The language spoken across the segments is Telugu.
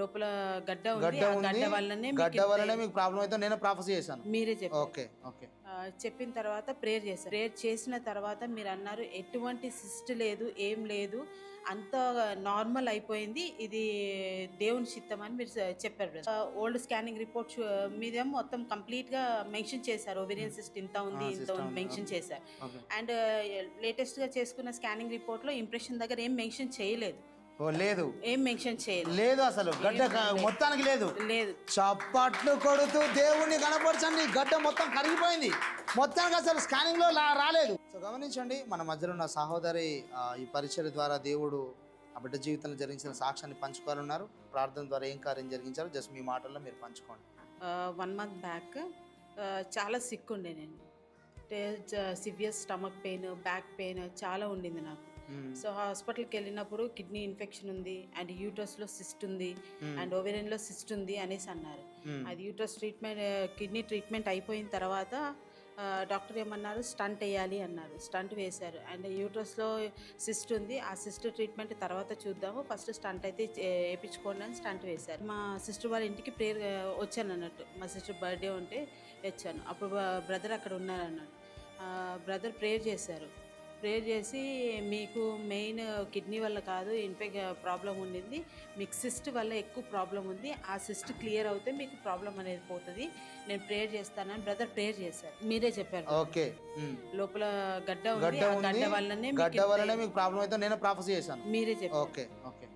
లోపల గడ్డ ఉంది. గడ్డ ఆ గడ్డ ఉంది. వల్లనే గడ్డ వల్లనే మీకు ప్రాబ్లం అయితే నేను ప్రాఫెసీ చేశాను. మీరే చెప్పారు. Okay okay. చెప్పిన తర్వాత ప్రేయర్ చేశారు. ప్రేయర్ చేసిన తర్వాత మీరు అన్నారు ఎటువంటి సిస్ట్ లేదు, ఏం లేదు, అంత నార్మల్ అయిపోయింది, ఇది దేవుని చిత్తం అని మీరు చెప్పారు. ఓల్డ్ స్కానింగ్ రిపోర్ట్ మీద మొత్తం కంప్లీట్ గా మెన్షన్ చేశారు. ఓవేరియన్ సిస్ట్ ఇంత ఉంది, ఇంత ఉంది మెన్షన్ చేశారు. అండ్ లేటెస్ట్ గా చేసుకున్న స్కానింగ్ రిపోర్ట్ లో ఇంప్రెషన్ దగ్గర ఏం మెన్షన్ చేయలేదు. లేదు, ఏం మెన్షన్ చేయలేదు. లేదు, అసలు గడ్డ మొత్తానికి లేదు. లేదు. చప్పట్లు కొడుతూ దేవుణ్ణి కనపరచండి. గడ్డ మొత్తం కరిగిపోయింది, మొత్తానికి అసలు స్కానింగ్ లో రాలేదు. సో గమనించండి, మన మధ్యలో ఉన్న సహోదరి ఈ పరిచర్య ద్వారా దేవుడు ఆ బిడ్డ జీవితంలో జరిగించిన సాక్ష్యాన్ని పంచుకోవాలన్నారు. ప్రార్థన ద్వారా ఏం కార్యం జరిగించారో జస్ట్ మీ మాటల్లో మీరు పంచుకోండి. 1 month బ్యాక్ చాలా సిక్ ఉండే నేను. Severe stomach pain, back pain చాలా ఉండింది నాకు. సో హాస్పిటల్కి వెళ్ళినప్పుడు కిడ్నీ ఇన్ఫెక్షన్ ఉంది అండ్ యూట్రస్లో సిస్ట్ ఉంది అండ్ ఓవేరియన్లో సిస్ట్ ఉంది అనేసి అన్నారు. అది యూట్రస్ ట్రీట్మెంట్, కిడ్నీ ట్రీట్మెంట్ అయిపోయిన తర్వాత డాక్టర్ ఏమన్నారు, స్టంట్ వేయాలి అన్నారు. స్టంట్ వేశారు. అండ్ యూట్రస్లో సిస్ట్ ఉంది, ఆ సిస్ట్ ట్రీట్మెంట్ తర్వాత చూద్దాము, ఫస్ట్ స్టంట్ అయితే వేయించుకోండి అని స్టంట్ వేశారు. మా సిస్టర్ వాళ్ళ ఇంటికి ప్రేయర్ వచ్చాను అన్నట్టు. మా సిస్టర్ బర్త్డే ఉంటే వచ్చాను. అప్పుడు బ్రదర్ అక్కడ ఉన్నారు అన్నట్టు. బ్రదర్ ప్రేయర్ చేశారు. ప్రేయర్ చేసి మీకు మెయిన్ కిడ్నీ వల్ల కాదు ప్రాబ్లం ఉండింది, మీకు సిస్ట్ వల్ల ఎక్కువ ప్రాబ్లం ఉంది, ఆ సిస్ట్ క్లియర్ అవుతే మీకు ప్రాబ్లం అనేది పోతుంది, నేను ప్రేయర్ చేస్తానని బ్రదర్ ప్రేయర్ చేశారు. మీరే చెప్పారు. ఓకే. లోపల గడ్డ ఉంది, ఆ గడ్డ వల్లనే మీకు ప్రాబ్లం అయితే నేను ప్రాఫెసీ చేశాను. మీరే చెప్పారు. Okay okay.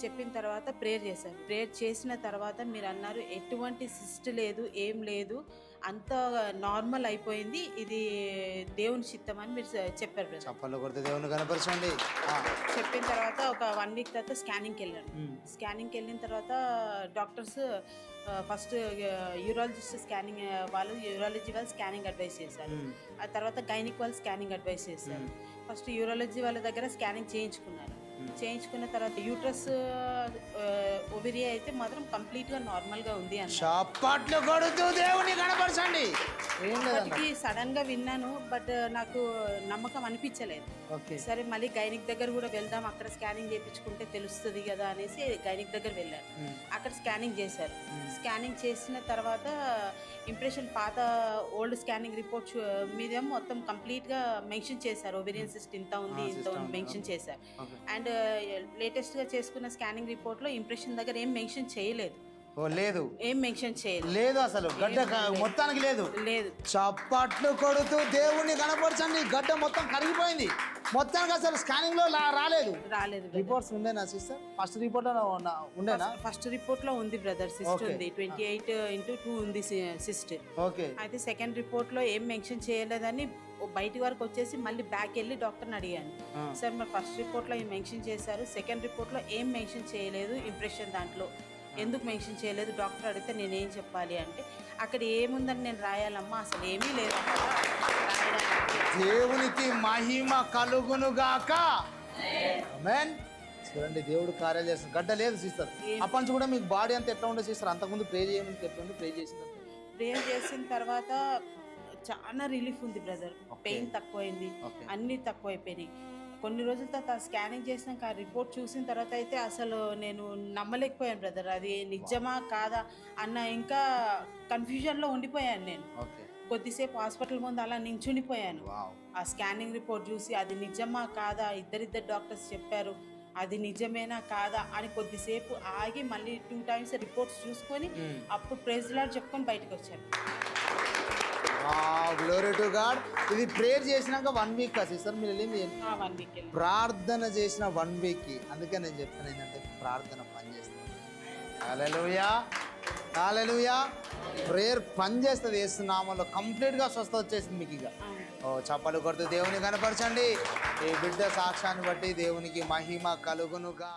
చెప్పిన తర్వాత ప్రేయర్ చేశారు. ప్రేయర్ చేసిన తర్వాత మీరు అన్నారు ఎటువంటి సిస్ట్ లేదు, ఏం లేదు, అంత నార్మల్ అయిపోయింది, ఇది దేవుని చిత్తం అని మీరు చెప్పారు. చప్పట్లు కొడితే దేవుని కనపరచండి. చెప్పిన తర్వాత ఒక 1 week తర్వాత స్కానింగ్కి వెళ్ళాను. స్కానింగ్కి వెళ్ళిన తర్వాత డాక్టర్స్ ఫస్ట్ యూరాలజిస్ట్ స్కానింగ్ వాళ్ళు, యూరాలజీ వాళ్ళు స్కానింగ్ అడ్వైస్ చేశారు. ఆ తర్వాత గైనిక్ వాళ్ళు స్కానింగ్ అడ్వైస్ చేశారు. ఫస్ట్ యూరాలజీ వాళ్ళ దగ్గర స్కానింగ్ చేయించుకున్నారు. చేయించుకున్న తర్వాత యూట్రస్ ఓవేరియా అయితే మాత్రం కంప్లీట్ గా నార్మల్ గా ఉంది అని చప్పట్లు కొడుతూ దేవుని కనపరచండి. అప్పటికి సడన్ గా విన్నాను, బట్ నాకు నమ్మకం అనిపించలేదు. సరే మళ్ళీ గైనిక్ దగ్గర కూడా వెళ్దాం, అక్కడ స్కానింగ్ చేయించుకుంటే తెలుస్తుంది కదా అనేసి గైనిక్ దగ్గర వెళ్ళాను. అక్కడ స్కానింగ్ చేశారు. స్కానింగ్ చేసిన తర్వాత ఇంప్రెషన్ పాత ఓల్డ్ స్కానింగ్ రిపోర్ట్ మీద మొత్తం కంప్లీట్ గా మెన్షన్ చేశారు. ఓవేరియన్ సిస్ట్ ఇంత ఉంది, ఇంత ఉంది మెన్షన్ చేశారు. అండ్ లేటెస్ట్ గా చేసుకున్న స్కానింగ్ రిపోర్ట్ లో ఇంప్రెషన్ దగ్గర ఏం మెన్షన్ చేయలేదు. లేదు, ఏం మెన్షన్ చేయలేదు. లేదు, అసలు గడ్డ మొత్తానికి లేదు. లేదు. చప్పట్లు కొడుతూ దేవుణ్ణి కనపరచండి. గడ్డ మొత్తం కరిగిపోయింది, మొత్తానికి అసలు స్కానింగ్ లో రాలేదు. రిపోర్ట్స్ ఉండేనా సిస్టర్? ఫస్ట్ రిపోర్ట్ లో ఉండేనా? ఫస్ట్ రిపోర్ట్ లో ఉంది బ్రదర్, సిస్ట్ ఉంది, 28/2 ఉంది సిస్ట్. ఓకే. అయితే సెకండ్ రిపోర్ట్ లో ఏం మెన్షన్ చేయలేదని బయటి వరకు వచ్చేసి మళ్ళీ బ్యాక్ వెళ్ళి డాక్టర్ని అడిగాను. సార్ మరి ఫస్ట్ రిపోర్ట్ లో ఏం మెన్షన్ చేశారు, సెకండ్ రిపోర్ట్ లో ఏం మెన్షన్ చేయలేదు, ఇంప్రెషన్ దాంట్లో ఎందుకు మెన్షన్ చేయలేదు డాక్టర్ అడిగితే నేనేం చెప్పాలి అంటే, అక్కడ ఏముందని నేను రాయాలమ్మా, అసలు ఏమీ లేదు అక్కడ రాయడానికి. దేవునికి మహిమ కలుగునుగాక. ఆమేన్. చూడండి, దేవుడు కార్యాలు చేస్తారు. గడ్డ లేదు సిస్టర్. అప్పటి కూడా మీకు బాడీ అంతా ఎట్లా ఉండే సిస్టర్? అంతకుముందు ప్రే చేయమని చెప్పండి. ప్రేయర్ చేసిన తర్వాత చాలా రిలీఫ్ ఉంది బ్రదర్. పెయిన్ తక్కువైంది, అన్ని తక్కువైపోయినాయి. కొన్ని రోజుల తర్వాత స్కానింగ్ చేసినాక ఆ రిపోర్ట్ చూసిన తర్వాత అయితే అసలు నేను నమ్మలేకపోయాను బ్రదర్, అది నిజమా కాదా అన్న ఇంకా కన్ఫ్యూజన్లో ఉండిపోయాను నేను. కొద్దిసేపు హాస్పిటల్ ముందు అలా నించుండిపోయాను. ఆ స్కానింగ్ రిపోర్ట్ చూసి అది నిజమా కాదా, ఇద్దరిద్దరు డాక్టర్స్ చెప్పారు, అది నిజమేనా కాదా అని కొద్దిసేపు ఆగి మళ్ళీ 2 times రిపోర్ట్స్ చూసుకొని అప్పుడు ప్రైజ్ లార్డ్ చెప్పుకొని బయటకు వచ్చాను. Glory to God. ఇది ప్రేయర్ చేసినాక 1 week సిస్టర్ మీరు వెళ్ళింది. 1 week ప్రార్థన చేసిన 1 week. అందుకే నేను చెప్తాను ఏంటంటే ప్రార్థన పనిచేస్తుంది. హల్లెలూయా, హల్లెలూయా. ప్రేయర్ పనిచేస్తుంది. యేసునామములో కంప్లీట్ గా స్వస్థత వచ్చేసింది మీకు. ఇక చప్పలు కొడుతూ దేవుని కనపరచండి. ఈ బిడ్డ సాక్ష్యాన్ని బట్టి దేవునికి మహిమ కలుగునుగా.